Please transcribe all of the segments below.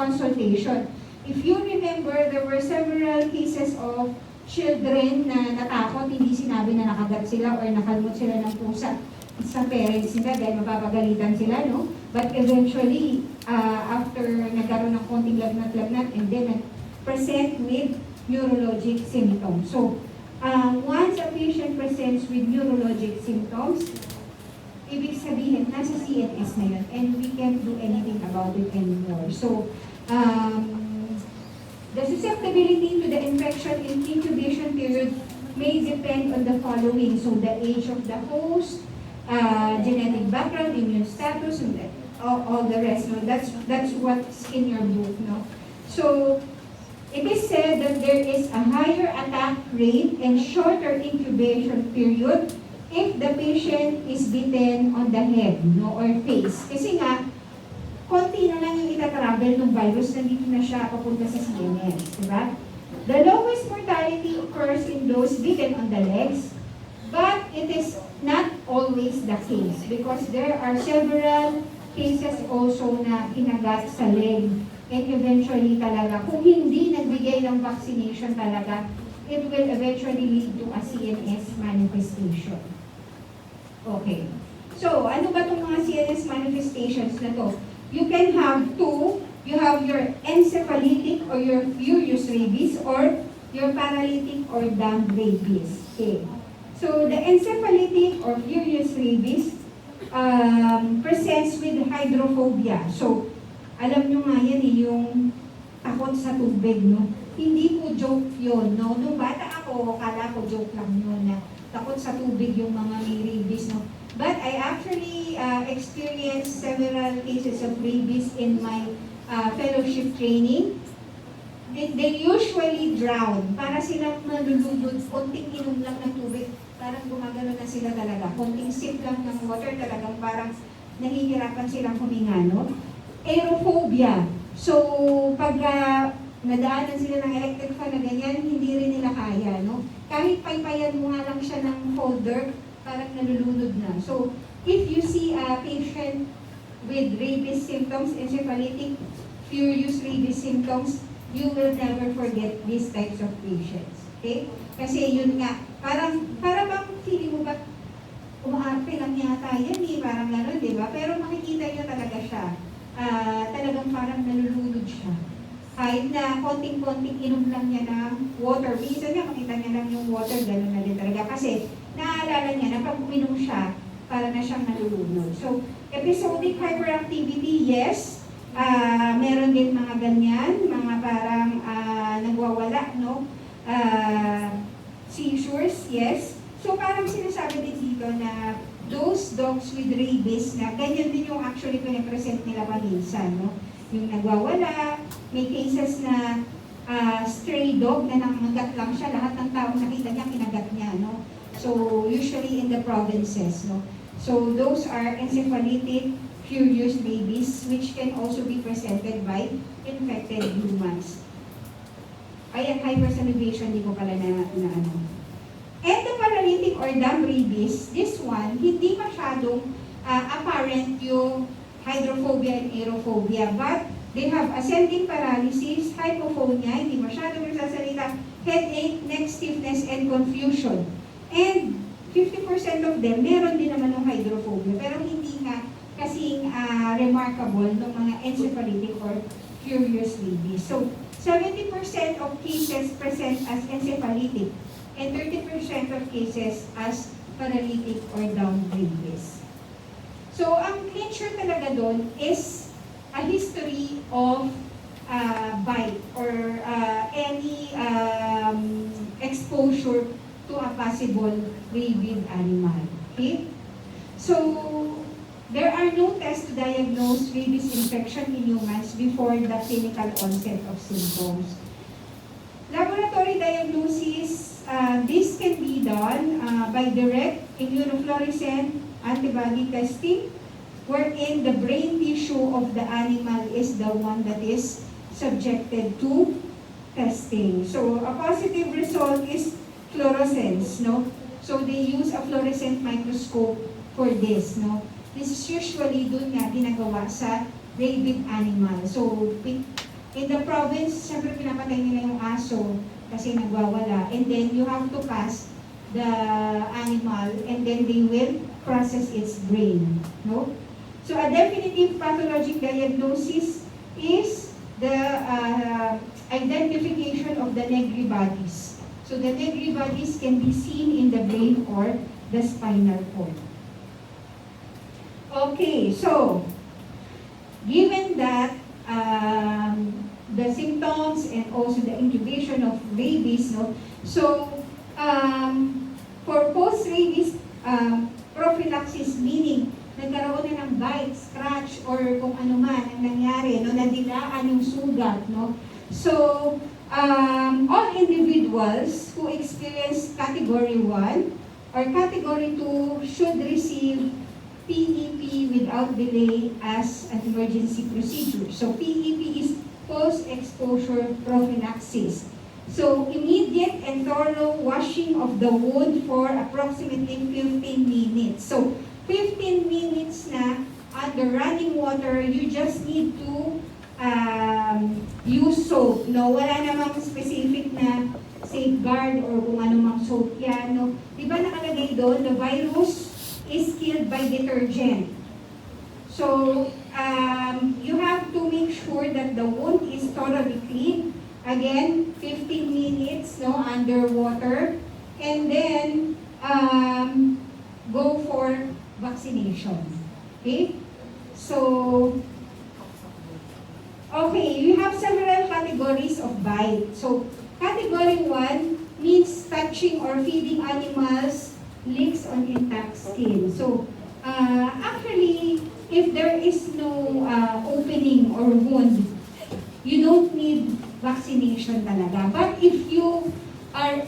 consultation. If you remember, there were several cases of children na natakot, hindi sinabi na nakagat sila or nakalmot sila ng pusa sa parents nila dahil mapapagalitan sila, no? But eventually, after nagkaroon ng konting lagnat-lagnat and then present with neurologic symptoms. So, once a patient presents with neurologic symptoms, ibig sabihin, nasa CNS na yun and we can't do anything about it anymore. So, the susceptibility to the infection in incubation period may depend on the following. So, the age of the host, genetic background, immune status, and all the rest. No? That's what's in your book. No? So, it is said that there is a higher attack rate and shorter incubation period if the patient is bitten on the head, no, or face. Kasi nga, konti na lang yung itatravel ng virus, nandito na siya papunta sa CNS, di ba? The lowest mortality occurs in those bitten on the legs, but it is not always the case because there are several cases also na kinagat sa leg and eventually talaga, kung hindi nagbigay ng vaccination talaga, it will eventually lead to a CNS manifestation. Okay. So, ano ba itong mga CNS manifestations na to? You can have two. You have your encephalitic or your furious rabies or your paralytic or dumb rabies. Okay. So, the encephalitic or furious rabies presents with hydrophobia. So, alam nyo nga yan yung takot sa tubig, no? Hindi po joke yun, no? Nung bata ako, kala ko joke lang yun na takot sa tubig yung mga may rabies, no? But I actually experienced several cases of rabies in my fellowship training. They usually drown. Para silang malulubog, konting inom lang ng tubig, parang gumagano na sila talaga. Konting sip lang ng water, talagang parang nahihirapan silang huminga, no? Aerophobia. So, pag nadaanan sila ng electric fan na ganyan, hindi rin nila kaya, no? Kahit paypayan mo nga lang siya ng folder, parang nalulunod na. So, if you see a patient with rabies symptoms, encephalitic, furious rabies symptoms, you will never forget these types of patients. Okay? Kasi yun nga, parang bang feeling mo ba, umaarte lang yata yan eh, parang gano'n, di ba? Pero makikita nyo talaga siya. Talagang parang nalulunod siya. Kahit na konting-konting inom lang niya ng water. Minsan nga makita niya lang yung water, gano'n na din talaga. Kasi naaalala niya na pag uminom siya, para na siyang nalulunod. So, episodic hyperactivity, yes. Meron din mga ganyan, mga parang nagwawala, no? Seizures, yes. So, parang sinasabi din dito na those dogs with rabies na ganyan din yung actually pinapresent nila paminsan, no? Yung nagwawala, may cases na stray dog na nangagat lang siya, lahat ng taong nakita niya, kinagat niya, no? So, usually in the provinces, no? So, those are encephalitic, furious rabies, which can also be presented by infected humans. Ayan, hypersalivation, di ko pala na ano. And the paralytic or dumb rabies, this one, hindi masyadong apparent yung hydrophobia and aerophobia, but they have ascending paralysis, hypophonia, hindi masyadong nagsasalita, headache, neck stiffness, and confusion. And 50% of them, meron din naman ng hydrophobia, pero hindi nga kasing remarkable ng mga encephalitic or furious rabies. So, 70% of cases present as encephalitic and 30% of cases as paralytic or dumb rabies. So, ang clincher talaga doon is a history of bite or any exposure to a possible rabid animal. Okay? So, there are no tests to diagnose rabies infection in humans before the clinical onset of symptoms. Laboratory diagnosis, this can be done by direct immunofluorescent antibody testing, wherein the brain tissue of the animal is the one that is subjected to testing. So, a positive result is fluorescence, no? So, they use a fluorescent microscope for this, no? This is usually dun nga ginagawa sa rabid animal. So, In the province, syempre pinapatay nila yung aso kasi nagwawala. And then you have to cast the animal and then they will process its brain. No? So a definitive pathologic diagnosis is the identification of the Negri bodies. So the Negri bodies can be seen in the brain or the spinal cord. Okay, so given that the symptoms and also the incubation of rabies, no? So for post-rabies prophylaxis, meaning nagkaroon na ng bite, scratch, or kung ano man ang nangyari, no, nadilaan yung sugat, no? So, all individuals who experience category 1 or category 2 should receive PEP without delay as an emergency procedure. So, PEP is post-exposure prophylaxis. So, immediate and thorough washing of the wound for approximately 15 minutes. So, 15 minutes na under running water, you just need to use soap. No? Wala namang specific na safeguard or kung ano mang soap yan. No? Diba nakalagay doon, the virus is killed by detergent. So, you have to make sure that the wound is thoroughly clean. Again, 15 minutes no, underwater. And then, go for vaccination. Okay? So, okay, we have several categories of bite. So, category 1 means touching or feeding animals, licks on intact skin. So, actually, if there is no opening or wound, you don't need vaccination talaga. But if you are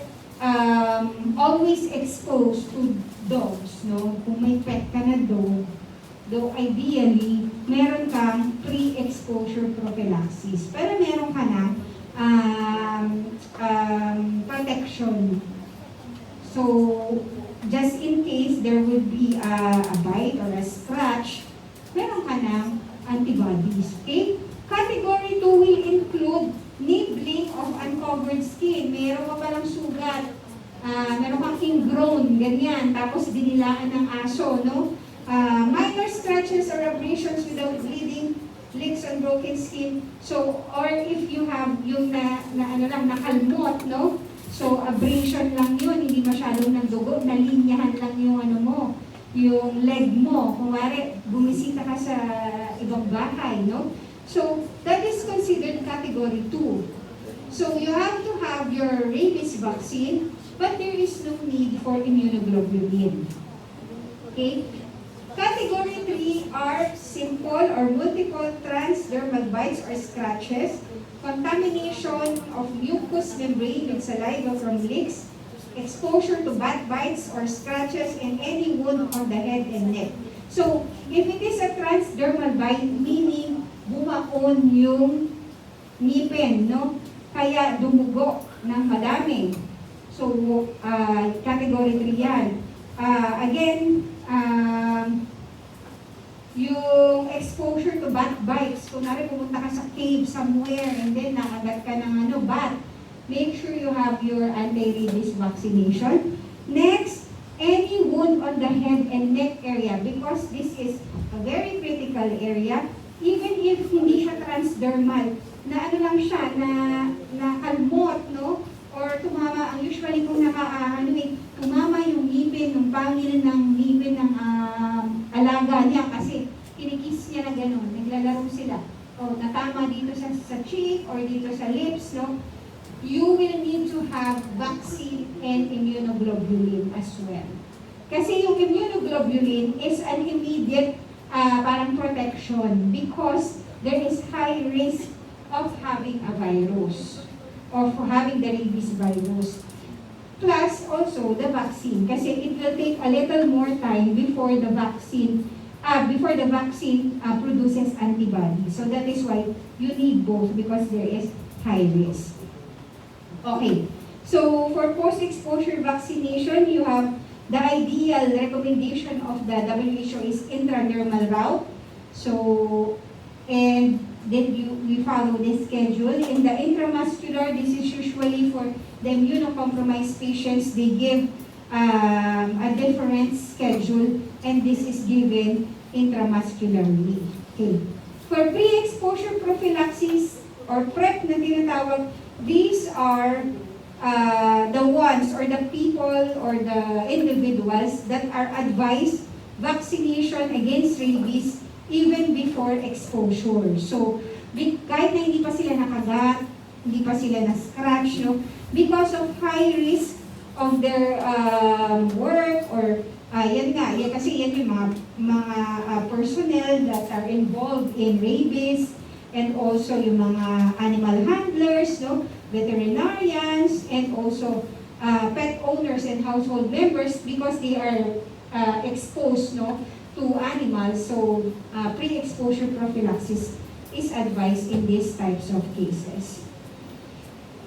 always exposed to dogs, no? Kung may pet ka na dog, though ideally, meron kang pre-exposure prophylaxis. Pero meron ka na protection. So, just in case there would be a bite or a scratch, meron ka na antibodies. Okay? Category 2 will include nibbling of uncovered skin. Meron ka palang sugat. Meron kang ingrown, ganyan. Tapos dinilaan ng aso, no? Minor scratches or abrasions without bleeding, licks on broken skin. So, or if you have yung nakalmot, no? So, abrasion lang yun, hindi masyadong nagdugo, nalinyahan lang yung ano mo, yung leg mo. Kung wari, bumisita ka sa ibang bahay, no? So, that is considered category 2. So, you have to have your rabies vaccine, but there is no need for immunoglobulin. Okay? Category 3 are simple or multiple transdermal bites or scratches, contamination of mucous membrane with saliva from licks, exposure to bat bites or scratches, and any wound on the head and neck. So, if it is a transdermal bite, meaning bumaon yung ngipin, no? Kaya dumugo ng madami. So, category 3 yan. Again, yung exposure to bat bites, kung nari pumunta ka sa cave somewhere and then nakagat ka ng bat, make sure you have your anti-rabies vaccination. Next, any wound on the head and neck area, because this is a very critical area, even if hindi siya transdermal, na lang siya, na kalmot, no? Or tumama, ang usually kung tumama yung ngipin, yung pangil ng ngipin ng alaga niya kasi kinikis niya na gano'n, naglalaro sila. O natama dito sa cheek or dito sa lips, no? You will need to have vaccine and immunoglobulin as well. Kasi yung immunoglobulin is an immediate parang protection because there is high risk of having a virus, of having the rabies virus. Plus also the vaccine, kasi it will take a little more time before the vaccine produces antibodies. So that is why you need both because there is high risk. Okay, so for post-exposure vaccination, you have the ideal recommendation of the WHO is intradermal route. So, and then we follow this schedule. In the intramuscular, this is usually for the immunocompromised patients. They give a different schedule, and this is given intramuscularly. Okay. For pre-exposure prophylaxis or PrEP na tinatawag, these are the ones or the people or the individuals that are advised vaccination against rabies even before exposure. So, kahit na hindi pa sila nakagat, hindi pa sila na-scratch, no? Because of high risk of their work or yan nga, yan kasi yan yung mga personnel that are involved in rabies and also yung mga animal handlers, no? Veterinarians, and also pet owners and household members because they are exposed, no, to animals. So pre-exposure prophylaxis is advised in these types of cases.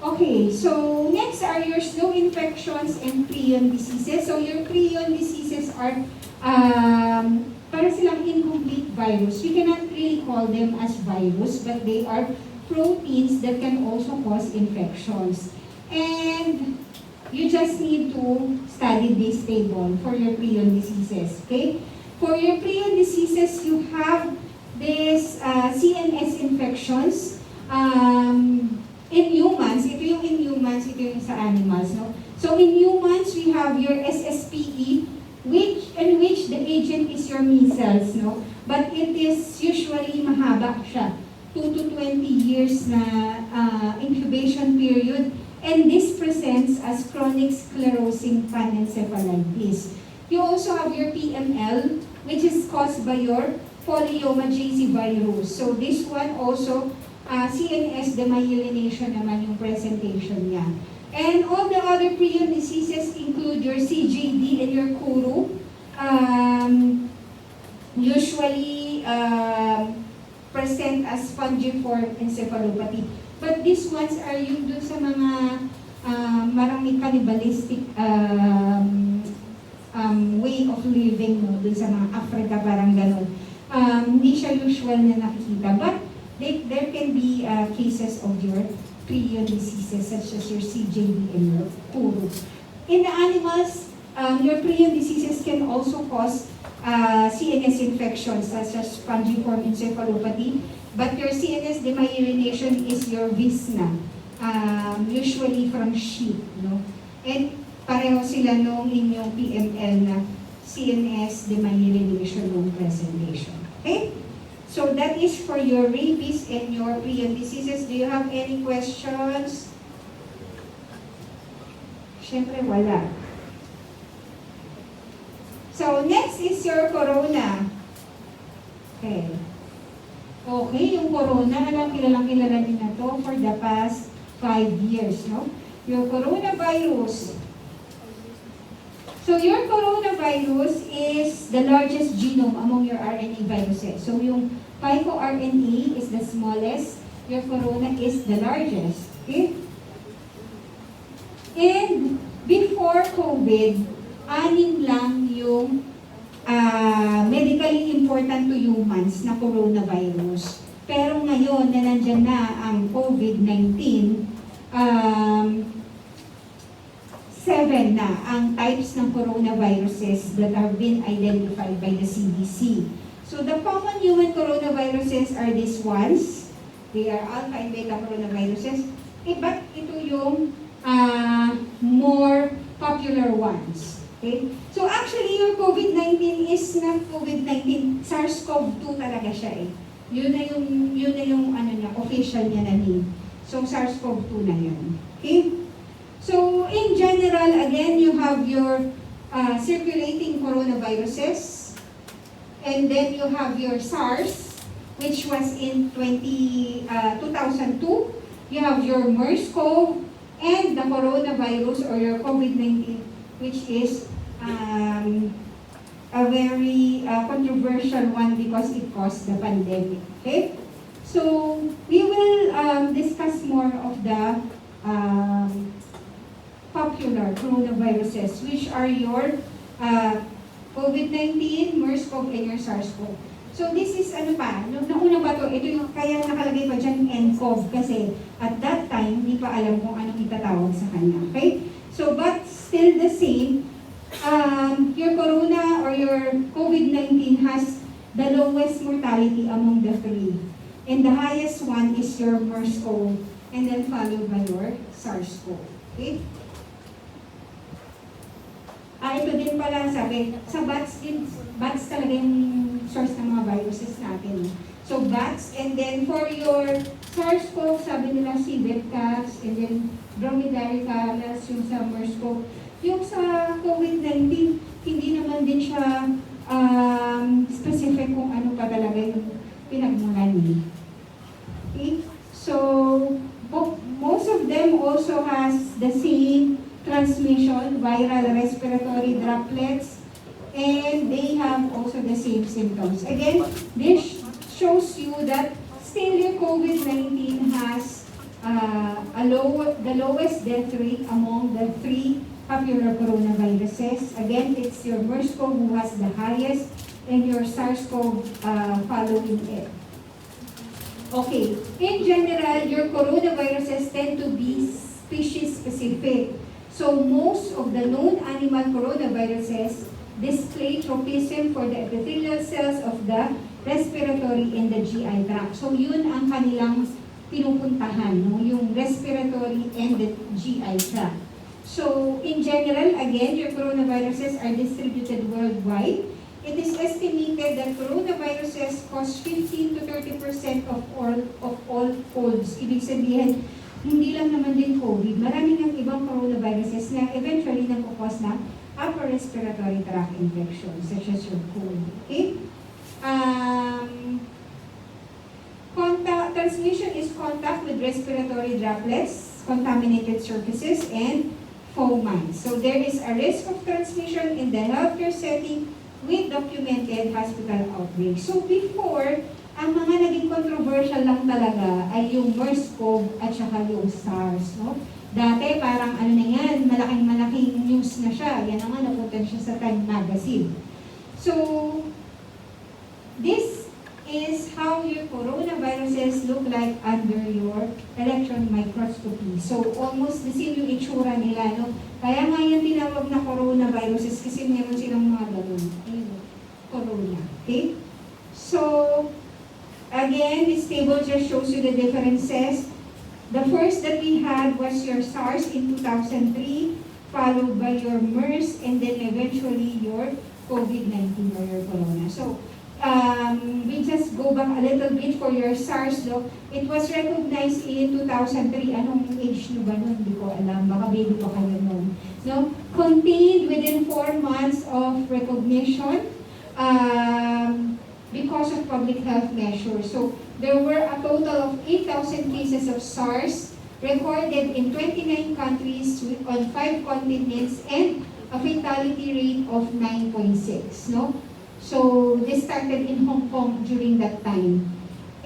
Okay, so next are your slow infections and prion diseases. So your prion diseases are para silang incomplete virus. We cannot really call them as virus, but they are proteins that can also cause infections. And you just need to study this table for your prion diseases, okay? For your prion diseases, you have this CNS infections. In humans, ito yung in humans, ito yung sa animals, no? So in humans, we have your SSPE, which the agent is your measles, no? But it is usually mahaba siya, 2 to 20 years na incubation period, and this presents as chronic sclerosing panencephalitis. You also have your PML, which is caused by your polyoma JC virus. So this one also, CNS demyelination naman yung presentation niya. And all the other prion diseases include your CJD and your Kuru. Usually present as spongiform encephalopathy. But these ones are yung dun sa mga maraming cannibalistic way of living, no? Dun sa mga Africa, parang ganun. Hindi siya usual na nakikita. But there can be cases of your prion diseases such as your CJD and your Kuru. In the animals, your prion diseases can also cause CNS infections such as spongiform encephalopathy, but your CNS demyelination is your VISNA, usually from sheep, no? And pareho sila nung inyong PML na CNS demyelination ng presentation. Okay? So that is for your rabies and your prion diseases. Do you have any questions? Siyempre wala. So next is your corona. Okay. Okay, yung corona, kilalang din na to for the past 5 years, no? Your coronavirus. So your coronavirus is the largest genome among your RNA viruses. So yung picoRNA is the smallest, your corona is the largest. Okay? And before COVID, 6 lang yung medically important to humans na coronavirus. Pero ngayon na nandyan na ang COVID-19, 7 na ang types ng coronaviruses that have been identified by the CDC. So the common human coronaviruses are these ones. They are alpha and beta coronaviruses. But ito yung more popular ones. Okay? So actually, your COVID-19 is not COVID-19. SARS-CoV-2 talaga siya eh. Yun na yung ano niya, official niya na name. So SARS-CoV-2 na yun. Okay? So, in general, again, you have your circulating coronaviruses, and then you have your SARS, which was in 2002. You have your MERS-CoV, and the coronavirus, or your COVID-19, which is a very controversial one because it caused the pandemic. Okay? So, we will discuss more of the popular coronaviruses, which are your COVID-19, MERS-CoV, and your SARS-CoV. So this is ano pa, nung nauna pa to, ito yung kaya nakalagay pa dyan nCoV kasi at that time, hindi pa alam kung anong itatawag sa kanya. Okay? So but still the same, your corona or your COVID-19 has the lowest mortality among the three. And the highest one is your MERS-CoV and then followed by your SARS-CoV. Okay? Ito din pala sabi, sa bats talaga yung source ng mga viruses natin. So bats, and then for your SARS-CoV, sabi nila si Vipcaps, and then Dromedary calas, yung sa MERS-CoV. Yung sa COVID-19, hindi naman din siya specific kung ano pa talaga yung pinagmulan niya. Okay? So, most of them also has the same transmission, viral respiratory droplets, and they have also the same symptoms. Again, this shows you that still your COVID-19 has the lowest death rate among the three popular coronaviruses. Again, it's your MERS-CoV who has the highest, and your SARS-CoV following it. Okay, in general, your coronaviruses tend to be species-specific. So most of the known animal coronaviruses display tropism for the epithelial cells of the respiratory and the GI tract. So yun ang kanilang pinupuntahan, no? Yung respiratory and the GI tract. So in general, again, your coronaviruses are distributed worldwide. It is estimated that coronaviruses cause 15 to 30% of all colds. Ibig sabihin, hindi lang naman din COVID, maraming ang ibang coronaviruses na eventually nagkukos ng upper respiratory tract infection, such as your cold. Okay? Transmission is contact with respiratory droplets, contaminated surfaces, and fomites. So there is a risk of transmission in the healthcare setting with documented hospital outbreaks. So before, ang mga naging controversial lang talaga ay yung MERS-CoV at saka yung SARS, no? Dati parang ano na yan, malaking news na siya. Yan naman napunta siya sa Time Magazine. So, this is how your coronaviruses look like under your electron microscopy. So, almost the same yung itsura nila, no? Kaya nga yan tinawag na coronaviruses kasi meron silang mga galon. Ayun, corona. Okay? So, again, this table just shows you the differences. The first that we had was your SARS in 2003, followed by your MERS, and then eventually your COVID-19 or your corona. So, we just go back a little bit for your SARS, though. It was recognized in 2003. Anong age nyo ba nun? Hindi ko alam. Baka baby pa kayo nun. No? Contained within 4 months of recognition. Because of public health measures. So, there were a total of 8,000 cases of SARS recorded in 29 countries on 5 continents and a fatality rate of 9.6. No? So, this started in Hong Kong during that time.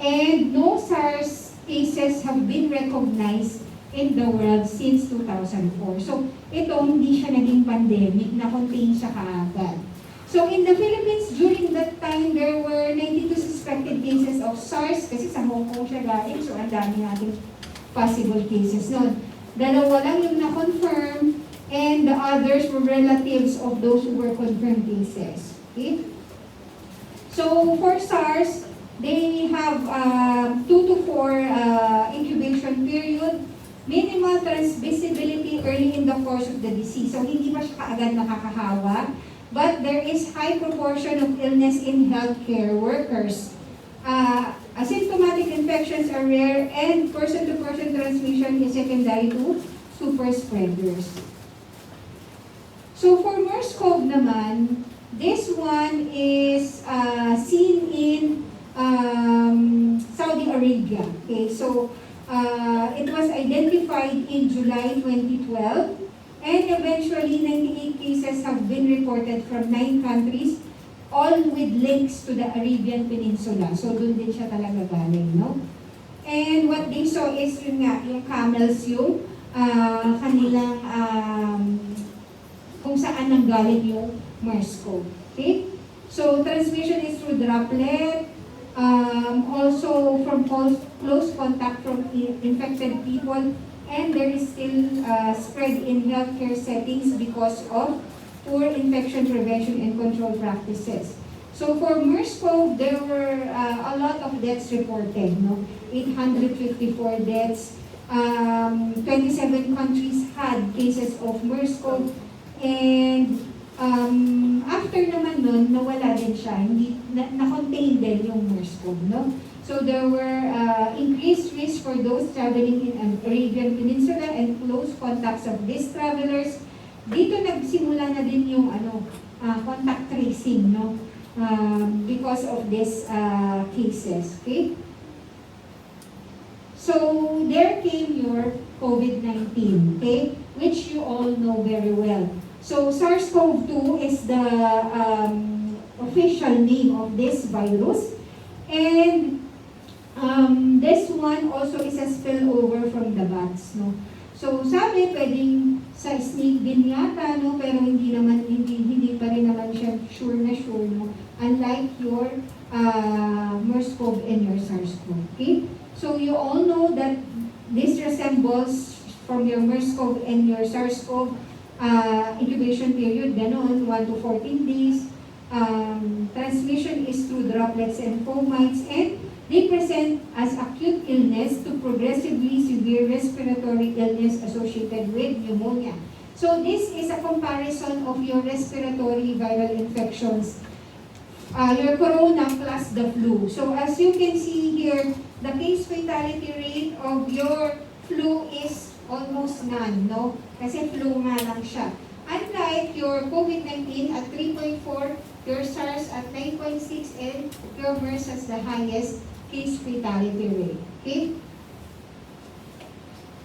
And no SARS cases have been recognized in the world since 2004. So, ito hindi siya naging pandemic, na-contain siya kaagad. So in the Philippines, during that time, there were 92 suspected cases of SARS kasi sa Hong Kong siya galing, so ang dami natin possible cases noon. Dalawa lang yung na-confirm, and the others were relatives of those who were confirmed cases. Okay? So for SARS, they have 2 to 4 incubation period, minimal transmissibility early in the course of the disease. So hindi pa siya kaagad nakakahawa. But there is high proportion of illness in healthcare workers. Asymptomatic infections are rare, and person-to-person transmission is secondary to super spreaders. So for MERS-CoV naman, this one is seen in Saudi Arabia. Okay, so it was identified in July 2012. And eventually, 98 cases have been reported from 9 countries, all with links to the Arabian Peninsula. So, doon din siya talaga galing, no? And what they saw is yun nga, yung camels yung kanilang kung saan nanggaling yung MERS-CoV. Okay? So transmission is through droplet, also from close contact from infected people, and there is still spread in healthcare settings because of poor infection prevention and control practices. So for MERS-CoV, there were a lot of deaths reported, no? 854 deaths. 27 countries had cases of MERS-CoV, and after naman nun, nawala din siya. Hindi, na-contain din yung MERS-CoV, no? So there were increased risk for those traveling in an Arabian Peninsula and close contacts of these travelers. Dito nagsimula na din yung contact tracing, no? Because of these cases, okay? So there came your COVID-19, okay? Which you all know very well. So SARS-CoV-2 is the official name of this virus, and this one also is a spillover from the bats, no? So sabi pwedeng sa snake din yata, no? Pero hindi pa rin naman siya sure, no? Unlike your MERS-CoV and your SARS-CoV, okay? So you all know that this resembles from your MERS-CoV and your SARS-CoV incubation period, ganon, 1 to 14 days. Transmission is through droplets and fomites, and they present as acute illness to progressively severe respiratory illness associated with pneumonia. So this is a comparison of your respiratory viral infections, your corona plus the flu. So as you can see here, the case fatality rate of your flu is almost none, no? Kasi flu nga lang siya. Unlike your COVID-19 at 3.4, your SARS at 9.6, and your MERS has the highest case fatality rate. Okay?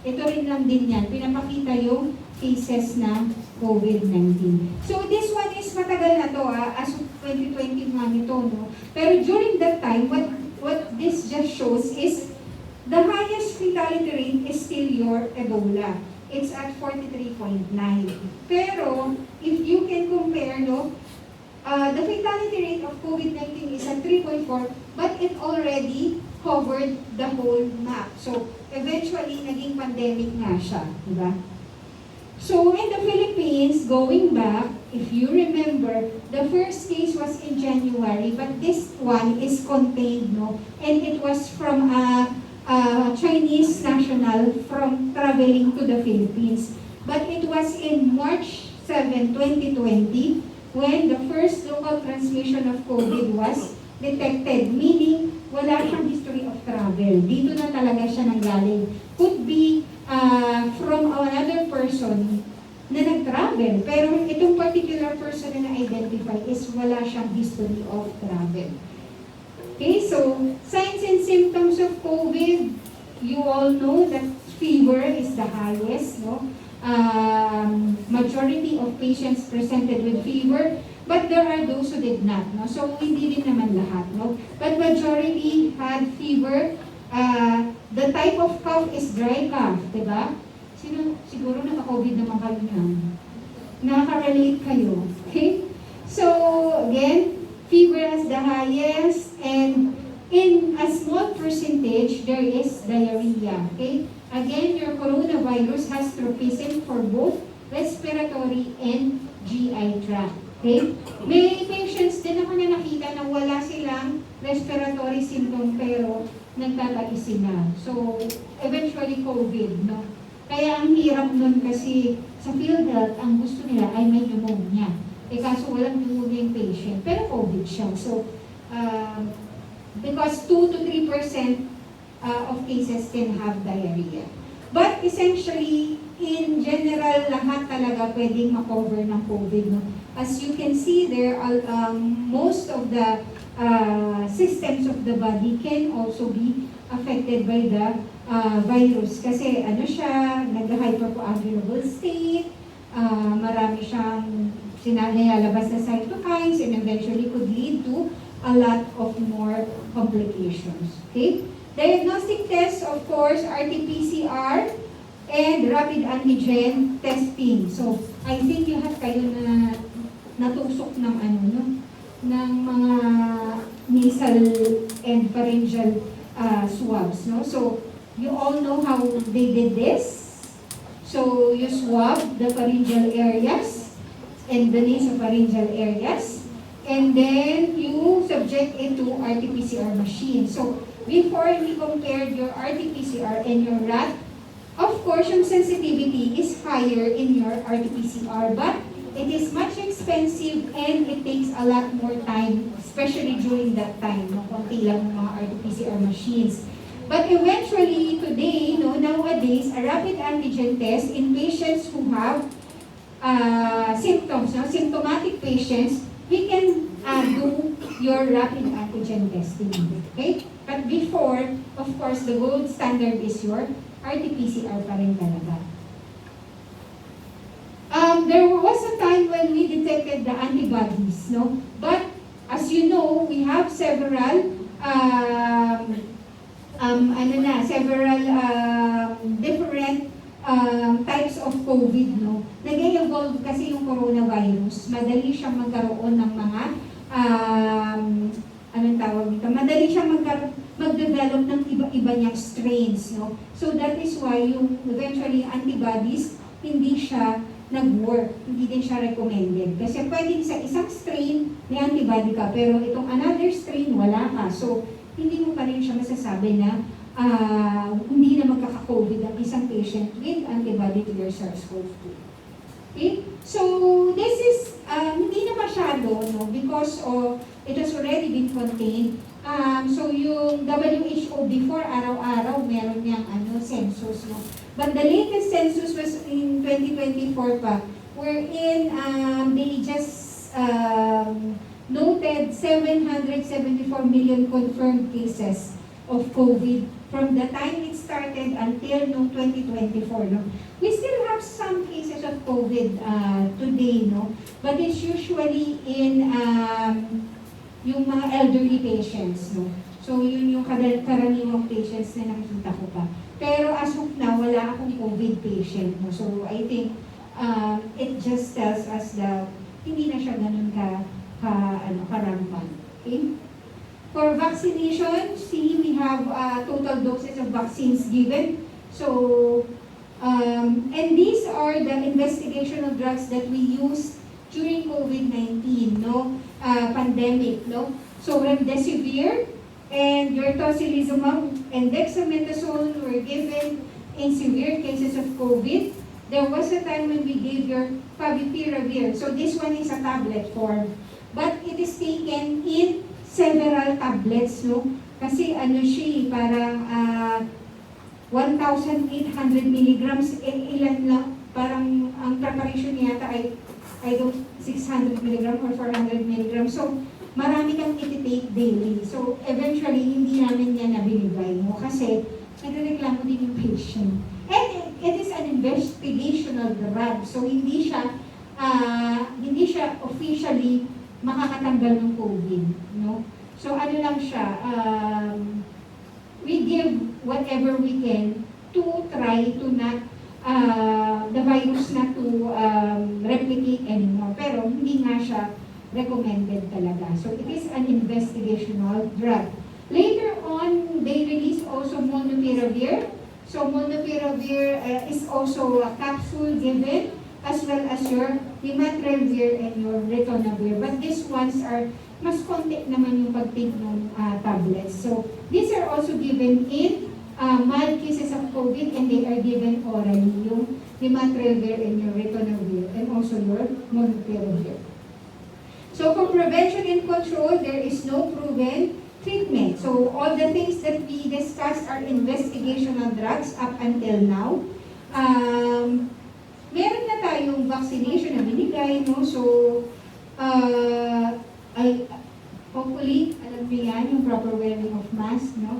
Ito rin lang din yan. Pinapakita yung cases na COVID-19. So this one is matagal na to, as of 2021 ito, no? Pero during that time, what this just shows is the highest fatality rate is still your Ebola. It's at 43.9. Pero if you can compare, no, the fatality rate of COVID-19 is at 3.4, but it already covered the whole map. So eventually, naging pandemic nga siya, di ba? So in the Philippines, going back, if you remember, the first case was in January, but this one is contained, no? And it was from a Chinese national from traveling to the Philippines. But it was in March 7, 2020, when the first local transmission of COVID was detected, meaning wala siyang history of travel. Dito na talaga siya nanggaling. Could be from another person na nag-travel, pero itong particular person na na-identify is wala siyang history of travel. Okay, so signs and symptoms of COVID, you all know that fever is the highest, no? Majority of patients presented with fever, but there are those who did not, no? So hindi din naman lahat, no? But majority had fever. The type of cough is dry cough, diba? Siguro naka-COVID naman kayo niyan. Nakaka-relate kayo, okay? So again, fever is the highest, and in a small percentage, there is diarrhea, okay? Again, your coronavirus has tropism for both respiratory and GI tract, okay? May patients din ako na nakita na wala silang respiratory symptom pero nagtatais sila. So, eventually COVID, no? Kaya ang hirap nun kasi sa PhilHealth, ang gusto nila ay may pneumonia. Kaso walang pneumonia yung patient, pero COVID siya. So, because 2 to 3% of cases can have diarrhea. But essentially, in general, lahat talaga pwedeng makover ng COVID. No? As you can see there, most of the systems of the body can also be affected by the virus. Kasi ano siya, nag-hypercoagulable state, marami siyang nilalabas na cytokines, and eventually could lead to a lot of more complications. Okay? Diagnostic tests, of course, RT-PCR and rapid antigen testing. So, I think lahat kayo na natusok ng ano, no? ng mga nasal and pharyngeal swabs, no? So, you all know how they did this. So, you swab the pharyngeal areas and the nasopharyngeal areas, and then you subject it to RT-PCR machine. So, before we compared your RT-PCR and your RAT, of course, yung sensitivity is higher in your RT-PCR, but it is much expensive and it takes a lot more time, especially during that time, no? Konti lang ng mga RT-PCR machines. But eventually, today, no, nowadays, a rapid antigen test in patients who have symptoms, no, symptomatic patients, we can do your rapid antigen testing. Okay? But before, of course, the gold standard is your RT-PCR pa rin talaga. There was a time when we detected the antibodies, no? But as you know, we have several different types of COVID, no? Nag-evolve kasi yung coronavirus. Madali siyang magkaroon ng mga anong tawag dito? Madali siyang mag-develop ng iba-iba niyang strains, no? So that is why yung eventually antibodies hindi siya nag-work, hindi din siya recommended. Kasi pwede sa isang strain may antibody ka, pero itong another strain wala ka. So hindi mo pa rin siya masasabi na hindi na magkaka-COVID ang isang patient with antibody to your SARS-CoV-2. Okay? So, this is, hindi na masyado, no? Because it has already been contained. So, yung WHO before, araw-araw, meron niyang census, no? But the latest census was in 2024 pa, wherein they just noted 774 million confirmed cases of COVID from the time it started until noong 2024. No? We still have some cases of COVID today, no? But it's usually in yung mga elderly patients. No? So yun yung karaniwang patients na nakikita ko pa. Pero as of now, wala akong COVID patient. No? So I think it just tells us that hindi na siya ganun karampant. Okay? For vaccination, see, we have total doses of vaccines given. So, and these are the investigational drugs that we use during COVID-19, no, pandemic, no. So, remdesivir and your tocilizumab and dexamethasone were given in severe cases of COVID. There was a time when we gave your favipiravir. So, this one is a tablet form, but it is taken in several tablets, no? Kasi siya, parang 1,800 milligrams, ilan lang, parang ang preparation niya yata ay, 600 milligram or 400 milligram. So, marami kang iti-take daily. So, eventually, hindi namin yan nabinigay mo kasi nagreklamo din yung patient. And it is an investigational drug. So, hindi siya officially makakatanggal ng COVID, no? So ano lang siya, we give whatever we can to try to not, the virus not to replicate anymore. Pero hindi nga siya recommended talaga. So it is an investigational drug. Later on, they released also molnupiravir. So molnupiravir is also a capsule given, as well as your nirmatrelvir and your ritonavir. But these ones are, mas konti naman yung pag-take ng tablets. So, these are also given in mild cases of COVID and they are given orally, yung nirmatrelvir and your ritonavir and also your molnupiravir. So, for prevention and control, there is no proven treatment. So, all the things that we discussed are investigational drugs up until now. Meron na tayong vaccination na binigay, no? So, hopefully, alam niyo yan, yung proper wearing of mask, no?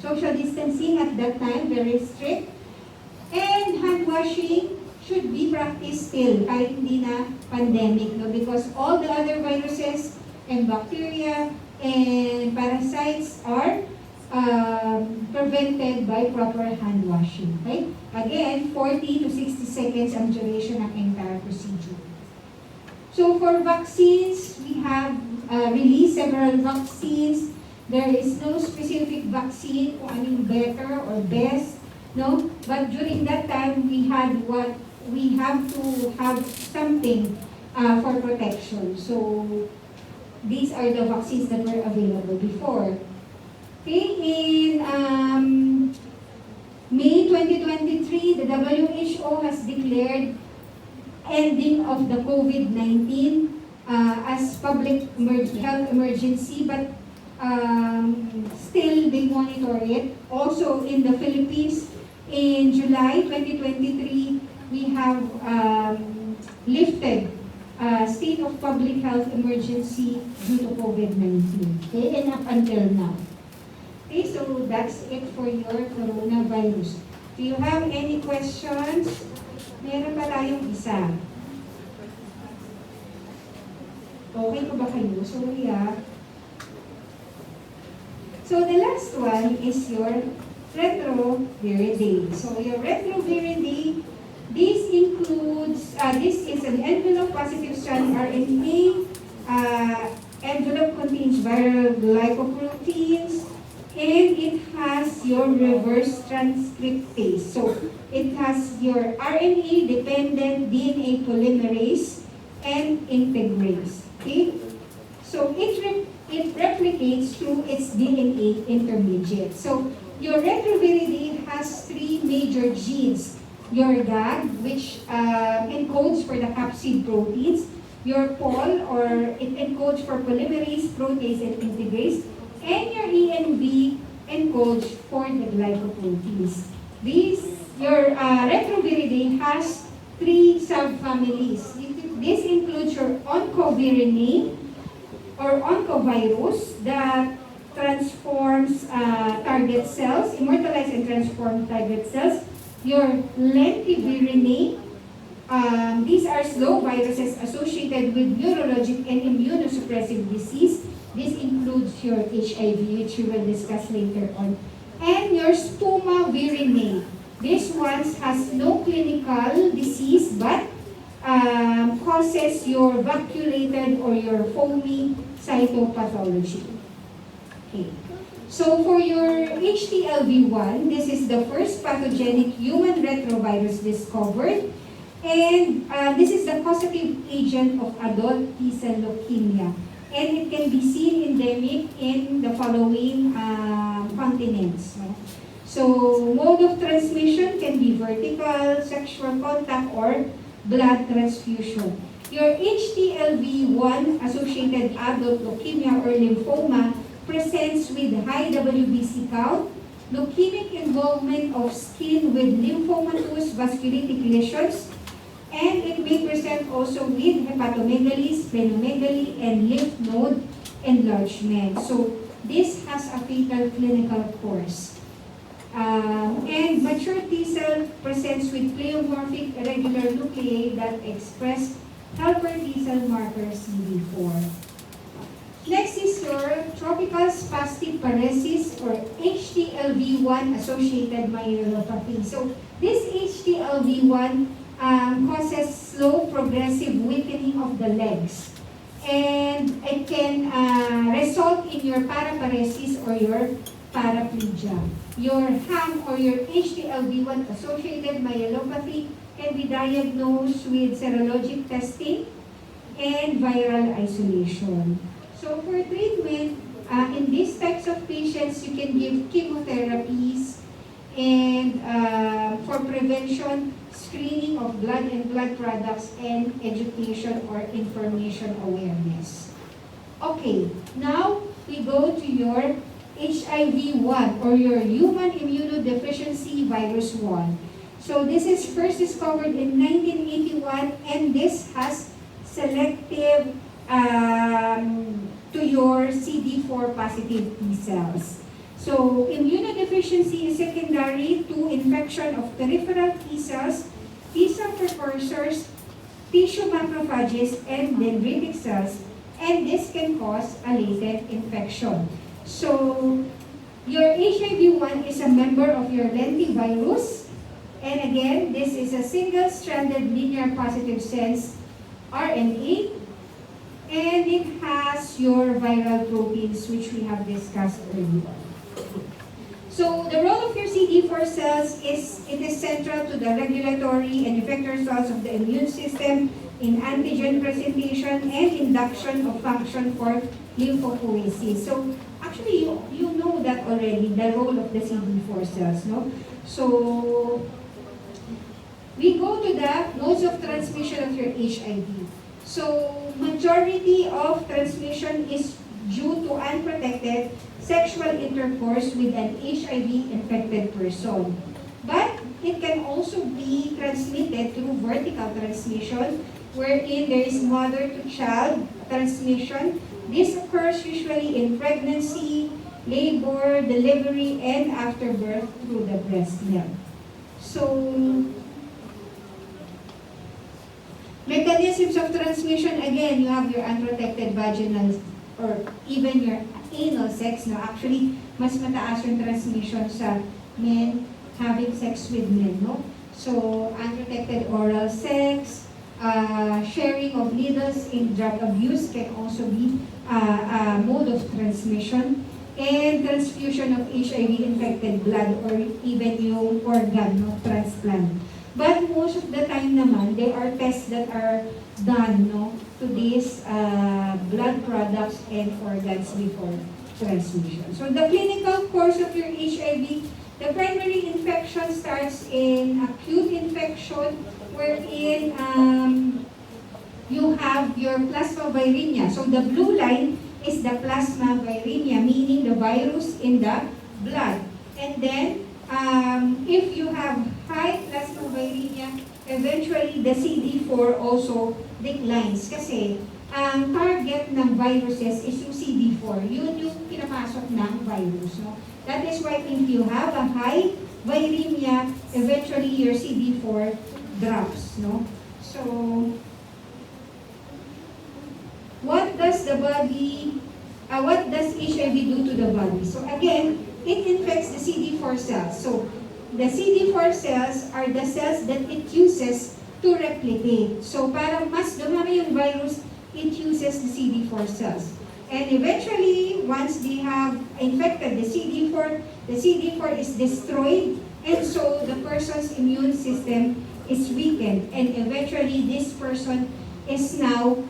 Social distancing at that time, very strict. And hand washing should be practiced still, kahit hindi na pandemic, no? Because all the other viruses and bacteria and parasites are prevented by proper hand washing. Okay? Again, 40 to 60 seconds ang duration ng entire procedure. So for vaccines, we have released several vaccines. There is no specific vaccine kung anong better or best, no? But during that time, we have to have something for protection. So these are the vaccines that were available before. Okay, in May 2023, the WHO has declared ending of the COVID-19 as public health emergency, but still they monitor it. Also in the Philippines, in July 2023, we have lifted state of public health emergency due to COVID-19. Okay, and up until now. Okay, so that's it for your coronavirus. Do you have any questions? Meron pa tayong isa. Okay pa ba kayo? Sorry ah. So the last one is your retroviridase. So your retroviridase, this includes, this is an envelope positive strand RNA. Envelope contains viral glycoproteins, and it has your reverse transcriptase. So it has your RNA-dependent DNA polymerase and integrase. Okay? So it replicates through its DNA intermediate. So your retroviridase has three major genes. Your GAG, which encodes for the capsid proteins. Your POL, or it encodes for polymerase, protease, and integrase. And your ENV encodes for the glycoproteins. Your retroviridase has three subfamilies. This includes your oncovirinae, or oncovirus, that transforms target cells, immortalize and transform target cells. Your lentivirinae, these are slow viruses associated with neurologic and immunosuppressive disease. This includes your HIV, which we will discuss later on. And your spumavirinae. This one has no clinical disease, but causes your vacuolated or your foamy cytopathology. Okay. So for your HTLV1, this is the first pathogenic human retrovirus discovered. And this is the causative agent of adult T-cell leukemia. And it can be seen endemic in the following continents. No? So mode of transmission can be vertical, sexual contact, or blood transfusion. Your HTLV1 associated adult leukemia or lymphoma presents with high WBC count, leukemic involvement of skin with lymphomatous vasculitic lesions, and it may present also with hepatomegaly, splenomegaly, and lymph node enlargement. So this has a fatal clinical course. And mature T cell presents with pleomorphic irregular nuclei that express helper T cell marker CD4. Next is your tropical spastic paresis, or HTLV1 associated myelopathy. So this HTLV1 causes slow progressive weakening of the legs, and it can result in your paraparesis or your paraplegia. Your HAM or your HTLV1 associated myelopathy can be diagnosed with serologic testing and viral isolation. So for treatment, in these types of patients, you can give chemotherapies, and for prevention, screening of blood and blood products, and education or information awareness. Okay, now we go to your HIV-1 or your human immunodeficiency virus 1. So this is first discovered in 1981, and this has selective to your CD4 positive T cells. So immunodeficiency is secondary to infection of peripheral T cells, T cell precursors, tissue macrophages, and dendritic cells, and this can cause a latent infection. So your HIV-1 is a member of your lentivirus, and again, this is a single-stranded linear positive sense RNA and it has your viral proteins, which we have discussed earlier. So the role of your CD4 cells is, it is central to the regulatory and effector cells of the immune system in antigen presentation and induction of function for lymphopoiesis. So actually, you know that already, the role of the CD4 cells, no? So we go to the modes of transmission of your HIV. So majority of transmission is due to unprotected sexual intercourse with an HIV-infected person. But it can also be transmitted through vertical transmission, wherein there is mother-to-child transmission. This occurs usually in pregnancy, labor, delivery, and after birth through the breast milk. So, mechanisms of transmission, again, you have your unprotected vaginal or even your anal sex. No? Actually, mas mataas yung transmission sa men having sex with men. No? So, unprotected oral sex, sharing of needles in drug abuse can also be a mode of transmission, and transfusion of HIV-infected blood or even yung organ, no, transplant. But most of the time naman, there are tests that are done, no, to these blood products and organs before transmission. So the clinical course of your HIV, the primary infection starts in acute infection, wherein you have your plasma viremia. So the blue line is the plasma viremia, meaning the virus in the blood. And then, if you have high plasma viremia, eventually the CD4 also declines. Kasi ang target ng viruses is yung CD4. Yun yung pinapasok ng virus. No? That is why if you have a high viremia, eventually your CD4 drops. No? So, what does HIV do to the body? So again, it infects the CD4 cells. So the CD4 cells are the cells that it uses to replicate. So para mas dumami yung virus, it uses the CD4 cells. And eventually, once they have infected the CD4 is destroyed, and so the person's immune system is weakened. And eventually, this person is now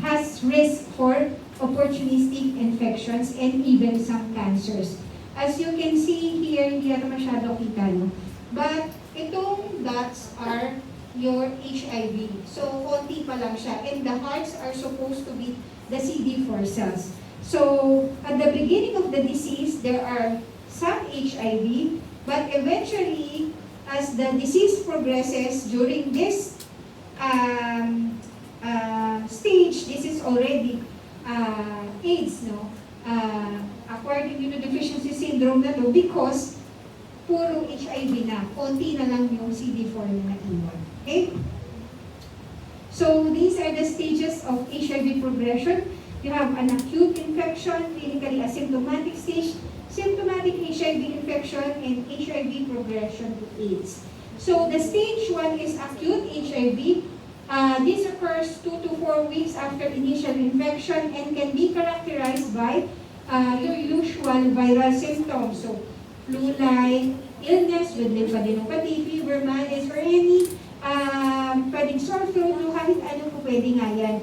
has risk for opportunistic infections and even some cancers. As you can see here, hindi natin masyado kita, no? But itong dots are your HIV. So, konti pa lang siya. And the hearts are supposed to be the CD4 cells. So, at the beginning of the disease, there are some HIV, but eventually, as the disease progresses during this stage, this is already AIDS, no? Acquired immunodeficiency syndrome na to, because puro HIV na, konti na lang yung CD4 na naiwan. Okay? So, these are the stages of HIV progression. You have an acute infection, clinically asymptomatic stage, symptomatic HIV infection, and HIV progression to AIDS. So, the stage 1 is acute HIV. This occurs 2 to 4 weeks after initial infection and can be characterized by your usual viral symptoms. So, flu-like illness with lymphadenopathy, fever, malaise, or any pwedeng sore throat, o kahit ano po pwede nga yan.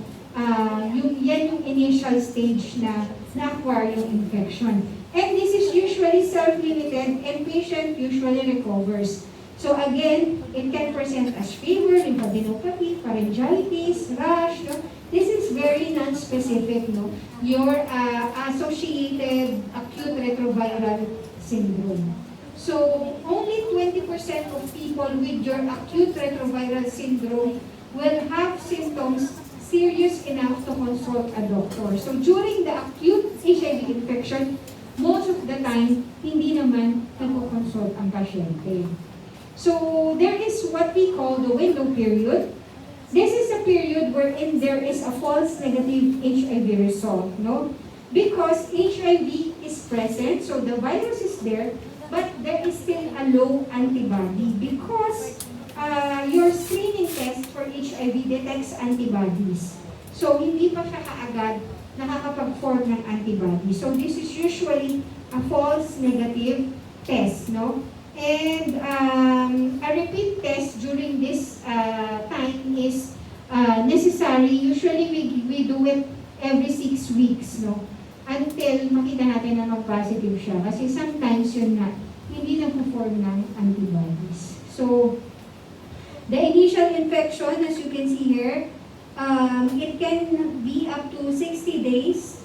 Yan yung initial stage na na-acquire yung infection. And this is usually self-limited and patient usually recovers. So again, it can present as fever, lymphadenopathy, pharyngitis, rash. No? This is very non-specific, no? Your associated acute retroviral syndrome. So only 20% of people with your acute retroviral syndrome will have symptoms serious enough to consult a doctor. So during the acute HIV infection, most of the time, hindi naman nagko-consult ang pasyente. So there is what we call the window period. This is a period wherein there is a false negative HIV result, no? Because HIV is present, so the virus is there, but there is still a low antibody because your screening test for HIV detects antibodies. So, hindi pa siya kaagad nakakapag-form ng antibody. So, this is usually a false negative test, no? And a repeat test during this time is necessary. Usually, we do it every 6 weeks, no? Until makita natin na mag-positive siya. Kasi sometimes yun nga, hindi nag-form ng antibodies. So, the initial infection, as you can see here, it can be up to 60 days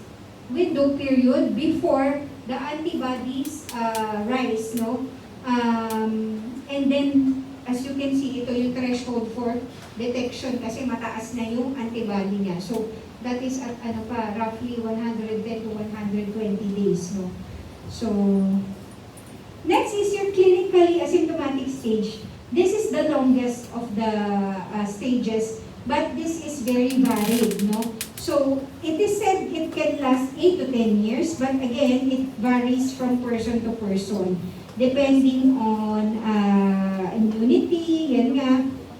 window period before the antibodies rise, no? And then, as you can see, ito yung threshold for detection kasi mataas na yung antibody niya. So, that is at roughly 110 to 120 days, no? So, next is your clinically asymptomatic stage. This is the longest of the stages, but this is very varied, no? So, it is said it can last 8 to 10 years, but again, it varies from person to person, depending on immunity, yan nga,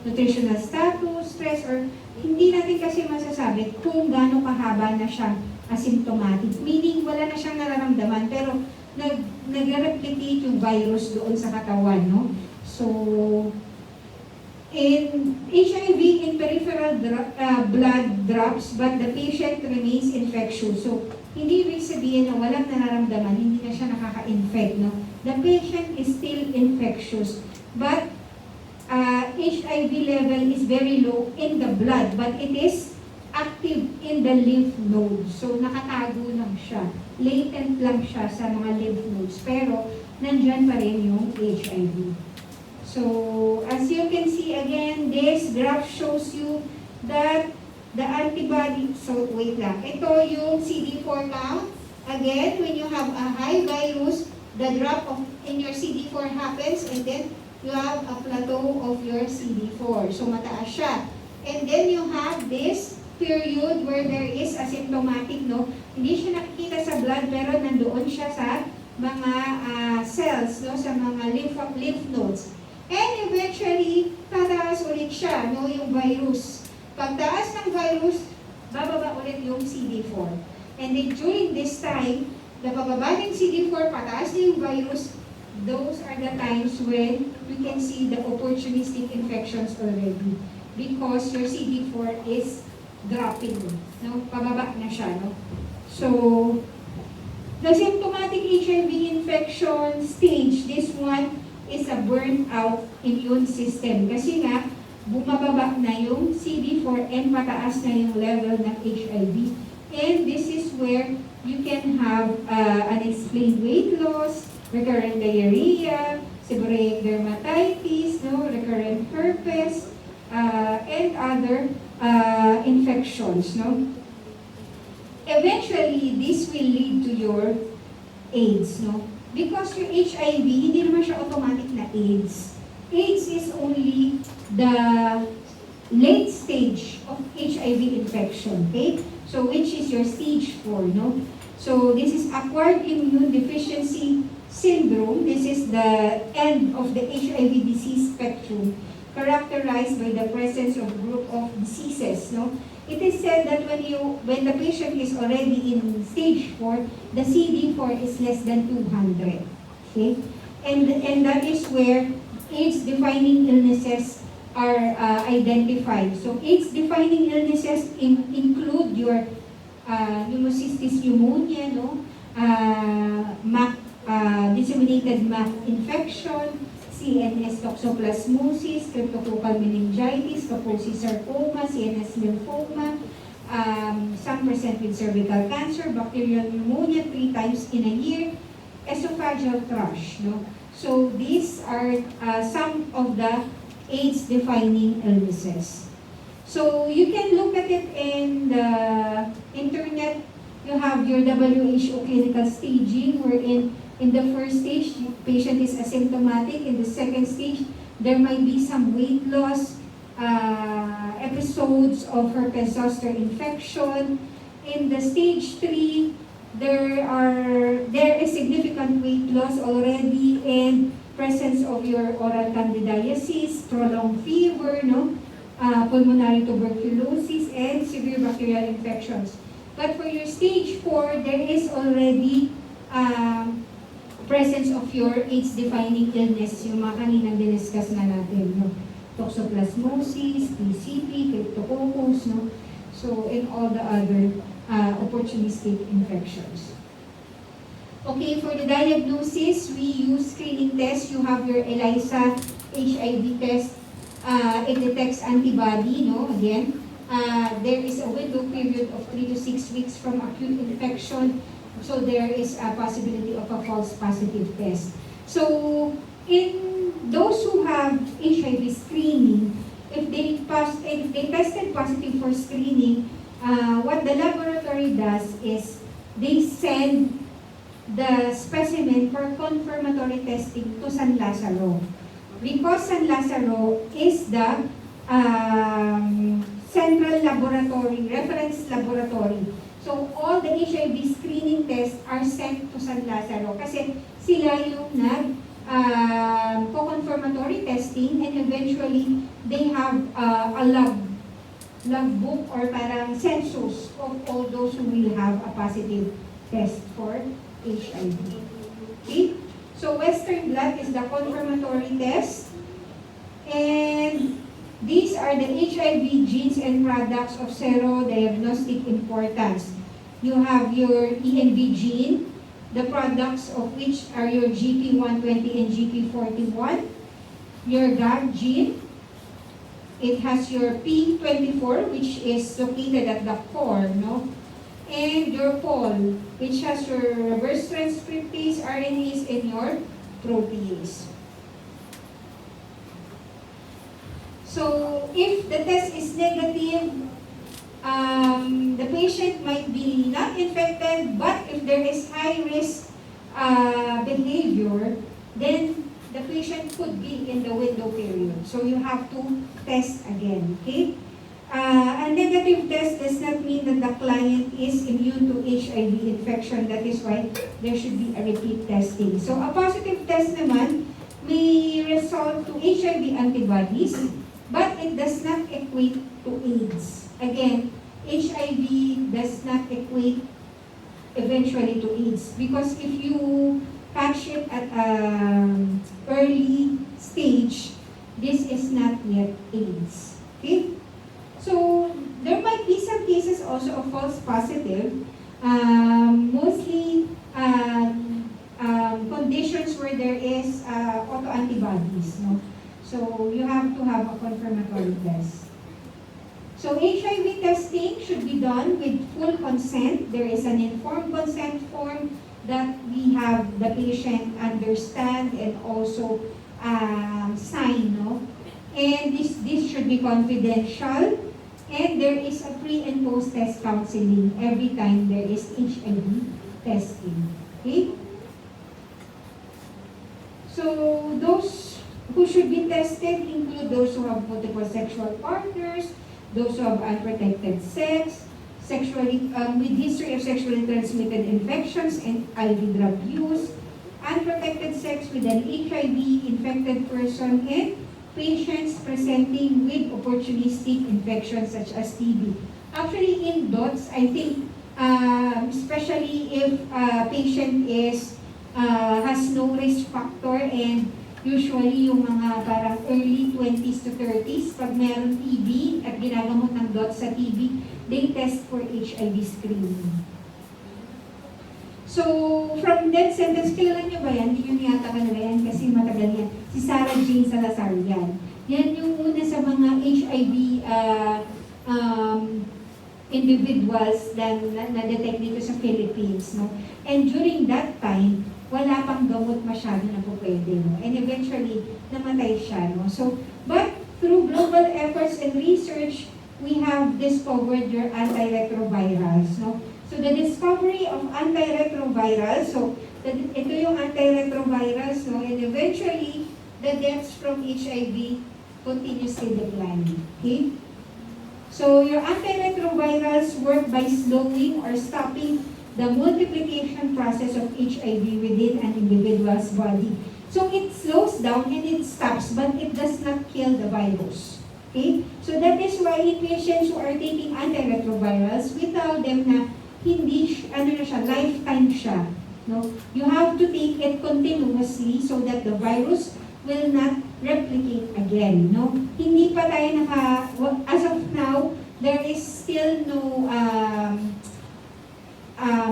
nutritional status, stress, or hindi natin kasi masasabi kung gaano kahaba na siya asymptomatic. Meaning, wala na siyang nararamdaman, pero nag-replicate yung virus doon sa katawan, no? So, in HIV, in peripheral blood drops, but the patient remains infectious. So, hindi ibig sabihin na walang nararamdaman, hindi na siya nakaka-infect, no? The patient is still infectious, but HIV level is very low in the blood, but it is active in the lymph nodes. So, nakatago lang siya. Latent lang siya sa mga lymph nodes, pero nandyan pa rin yung HIV. So, as you can see again, this graph shows you that the antibody, so wait lang, ito yung CD4 count. Again, when you have a high virus, the drop in your CD4 happens, and then you have a plateau of your CD4. So, mataas siya. And then you have this period where there is asymptomatic, no? Hindi siya nakikita sa blood, pero nandoon siya sa mga cells, no? Sa mga lymph nodes. And eventually, tataas ulit siya, no? Yung virus. Pagtaas ng virus, bababa ulit yung CD4. And then during this time, napababa ng CD4, pataas na yung virus, those are the times when we can see the opportunistic infections already. Because your CD4 is dropping, no? Pababa na siya, no? So, the symptomatic HIV infection stage, this one is a burnt out immune system. Kasi nga, bumababa na yung CD4 and mataas na yung level ng HIV. And this is where you can have unexplained weight loss, recurrent diarrhea, seborrheic dermatitis, no, recurrent herpes, and other infections, no. Eventually, this will lead to your AIDS, no. Because your HIV, hindi naman siya automatic na AIDS. AIDS is only the late stage of HIV infection, okay? So, which is your stage 4, no? So, this is acquired immune deficiency syndrome. This is the end of the HIV disease spectrum, characterized by the presence of group of diseases, no? It is said that when the patient is already in stage 4, the CD4 is less than 200. Okay? And that is where AIDS-defining illnesses are identified. So AIDS-defining illnesses include your pneumocystis pneumonia, no? Disseminated MAC infection, CNS toxoplasmosis, cryptococcal meningitis, Kaposi sarcoma, CNS lymphoma, some present with cervical cancer, bacterial pneumonia 3 times in a year, esophageal thrush. No? So these are some of the AIDS-defining illnesses. So you can look at it in the internet. You have your WHO clinical staging, wherein in the first stage, the patient is asymptomatic. In the second stage, there might be some weight loss, episodes of herpes zoster infection. In the stage 3, there is significant weight loss already and presence of your oral candidiasis, prolonged fever, no? pulmonary tuberculosis, and severe bacterial infections. But for your stage 4, there is already presence of your AIDS-defining illness, yung mga kaninang diniscuss na natin, no? Toxoplasmosis, PCP, Cryptococcus, no? So, and all the other opportunistic infections. Okay, for the diagnosis, we use screening tests. You have your ELISA HIV test. It detects antibody, no? Again, there is a window period of 3 to 6 weeks from acute infection. So there is a possibility of a false positive test. So in those who have HIV screening, if they tested positive for screening, what the laboratory does is they send the specimen for confirmatory testing to San Lazaro. Because San Lazaro is the central laboratory, reference laboratory. So all the HIV screening tests are sent to San Lazaro kasi sila yung confirmatory testing, and eventually they have a log book or parang census of all those who will have a positive test for HIV. Okay? So Western blot is the confirmatory test, and these are the HIV genes and products of serodiagnostic importance. You have your ENV gene, the products of which are your GP120 and GP41. Your GAG gene, it has your P24, which is located at the core, no? And your POL, which has your reverse transcriptase, RNAs, and your protease. So, if the test is negative, the patient might be not infected, but if there is high-risk behavior, then the patient could be in the window period. So, you have to test again, okay? A negative test does not mean that the client is immune to HIV infection. That is why there should be a repeat testing. So, a positive test naman may result to HIV antibodies, but it does not equate to AIDS. Again, HIV does not equate eventually to AIDS, because if you catch it at an early stage, this is not yet AIDS. Okay? So, there might be some cases also of false positive, mostly conditions where there is autoantibodies. No? So, you have to have a confirmatory test. So, HIV testing should be done with full consent. There is an informed consent form that we have the patient understand and also sign. No? And this should be confidential. And there is a pre- and post-test counseling every time there is HIV testing. Okay? So, those who should be tested include those who have multiple sexual partners, those who have unprotected sex, sexually with history of sexually transmitted infections and IV drug use, unprotected sex with an HIV-infected person, and patients presenting with opportunistic infections such as TB. Actually, in DOTS, I think, especially if a patient has no risk factor, and usually yung mga parang early 20s to 30s, pag meron TB at ginagamot ng DOTS sa TB, they test for HIV screening. So, from that sentence, kilala niyo ba yan? Hindi nyo yata kalala yan kasi matagal yan. Si Sarah Jane Salazar yan. Yan yung una sa mga HIV individuals na detect dito sa Philippines. No? And during that time, wala pang gamot masyado na po pwede. No? And eventually, namatay siya. No? So, but through global efforts and research, we have discovered your antiretrovirals. No? So, the discovery of antiretrovirals, so ito yung antiretrovirals, no? And eventually, the deaths from HIV continuously declining. Okay? So, your antiretrovirals work by slowing or stopping the multiplication process of HIV within an individual's body. So, it slows down and it stops, but it does not kill the virus. Okay? So that is why in patients who are taking antiretrovirals, we tell them na hindi, ano na siya, lifetime siya. No? You have to take it continuously so that the virus will not replicate again. No? Hindi pa tayo as of now, there is still no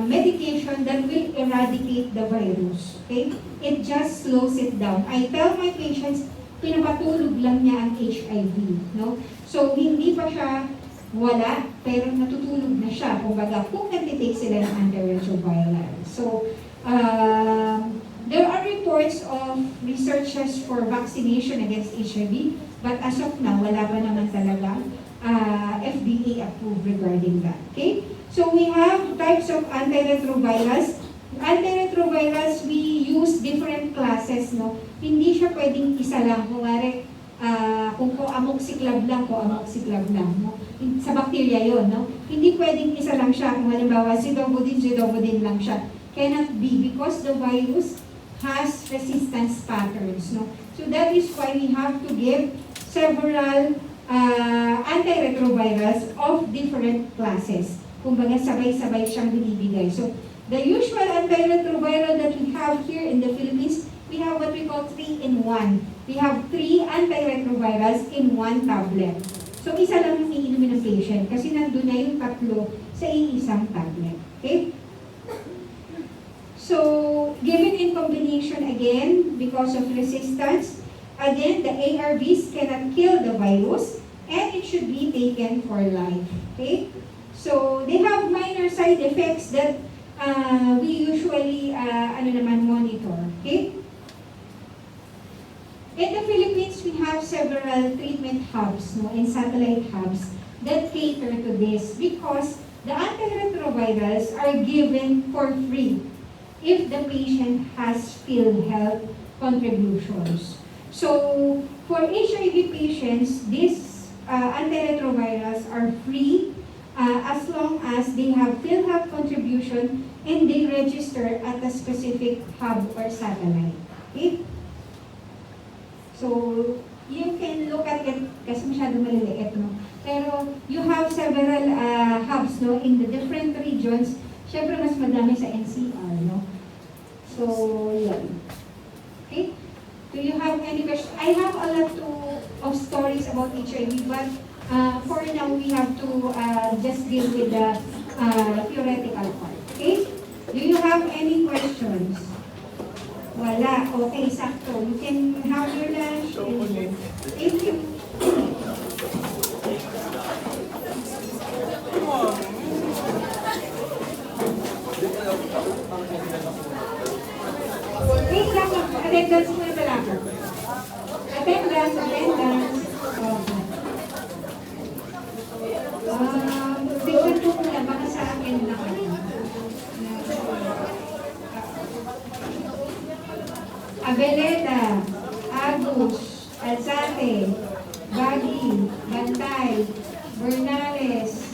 medication that will eradicate the virus. Okay? It just slows it down. I tell my patients, pinapatulog lang niya ang HIV. No? So, hindi pa siya wala, pero natutulog na siya. Kumbaga, kung nag-take sila ng antiretroviral. So, there are reports of researches for vaccination against HIV, but as of now, wala pa naman talaga FDA approved regarding that. Okay? So, we have types of antiretrovirals. Antiretrovirals, we use different classes, no? Hindi siya pwedeng isa lang. Kung amoxiclav lang, no? Sa bacteria yon, no? Hindi pwedeng isa lang siya. Kung halimbawa, zidovudin lang siya. Cannot be because the virus has resistance patterns, no? So that is why we have to give several antiretrovirals of different classes. Kumbaga, sabay-sabay siyang binibigay. So, the usual antiretroviral that we have here in the Philippines, we have what we call 3-in-1. We have 3 antiretrovirals in 1 tablet. So, isa lang yung iinumin ng patient kasi nandun na yung 3 sa iisang tablet. Okay? So, given in combination again, because of resistance, again, the ARVs cannot kill the virus and it should be taken for life. Okay? So, they have minor side effects that we usually monitor. Okay? In the Philippines, we have several treatment hubs, no, and satellite hubs that cater to this because the antiretrovirals are given for free if the patient has PhilHealth contributions. So, for HIV patients, these antiretrovirals are free as long as they have PhilHealth contribution and they register at a specific hub or satellite. Okay? So, you can look at it, kasi masyado maliliit, no? Pero, you have several hubs, no, in the different regions. Siyempre, mas madami sa NCR, no? So, yan. Okay? Do you have any questions? I have a lot of stories about HIV, but for now, we have to just deal with the theoretical part. Okay? Do you have any questions? Wala. Okay, sakto. You can have your lunch. Thank you. Wait lang. Attendance muna pala ako. Attendance. Tignan po muna. Baka sa akin na kayo. Abeleda, Agus, Alzate, Bagi, Bantay, Bernales,